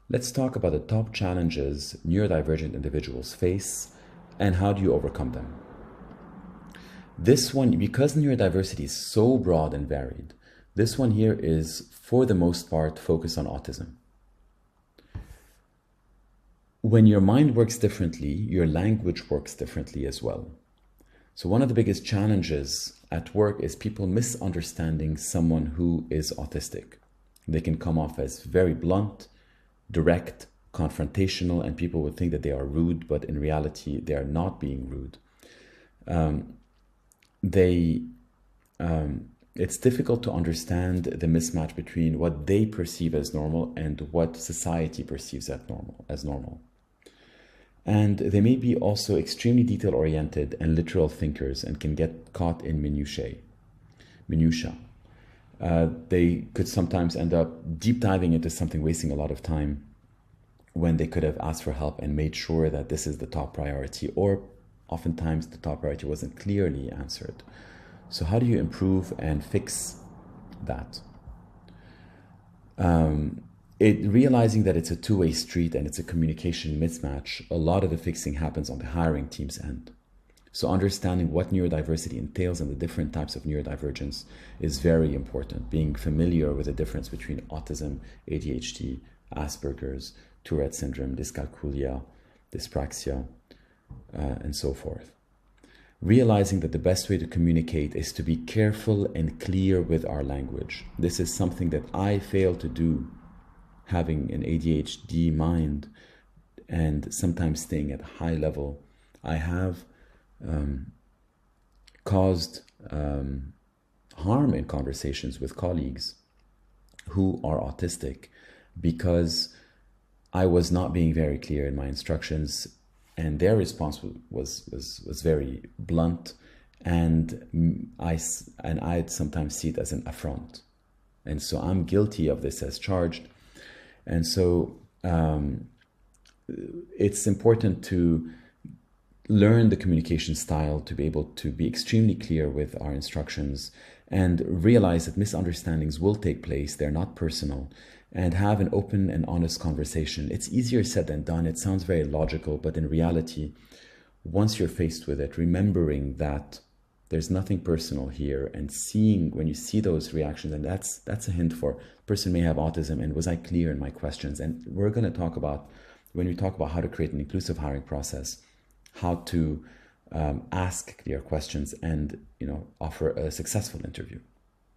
Let's talk about the top challenges neurodivergent individuals face and how do you overcome them. This one, because neurodiversity is so broad and varied, this one here is, for the most part, focused on autism. When your mind works differently, your language works differently as well. So one of the biggest challenges at work is people misunderstanding someone who is autistic. They can come off as very blunt, direct, confrontational, and people would think that they are rude, but in reality, they are not being rude. It's difficult to understand the mismatch between what they perceive as normal and what society perceives as normal. And they may be also extremely detail-oriented and literal thinkers and can get caught in minutiae. They could sometimes end up deep diving into something, wasting a lot of time when they could have asked for help and made sure that this is the top priority, or oftentimes the top priority wasn't clearly answered. So how do you improve and fix that? Realizing that it's a two-way street and it's a communication mismatch, a lot of the fixing happens on the hiring team's end. So understanding what neurodiversity entails and the different types of neurodivergence is very important. Being familiar with the difference between autism, ADHD, Asperger's, Tourette syndrome, dyscalculia, dyspraxia, and so forth. Realizing that the best way to communicate is to be careful and clear with our language. This is something that I fail to do, having an ADHD mind and sometimes staying at a high level. I have caused harm in conversations with colleagues who are autistic because I was not being very clear in my instructions, and their response was very blunt, and I'd sometimes see it as an affront. And so I'm guilty of this as charged. And so it's important to learn the communication style to be able to be extremely clear with our instructions and realize that misunderstandings will take place. They're not personal, and have an open and honest conversation. It's easier said than done. It sounds very logical, but in reality, once you're faced with it, remembering that there's nothing personal here, and seeing when you see those reactions, and that's a hint for person may have autism, and was I clear in my questions? And we're going to talk about, when we talk about how to create an inclusive hiring process, how to ask clear questions and offer a successful interview.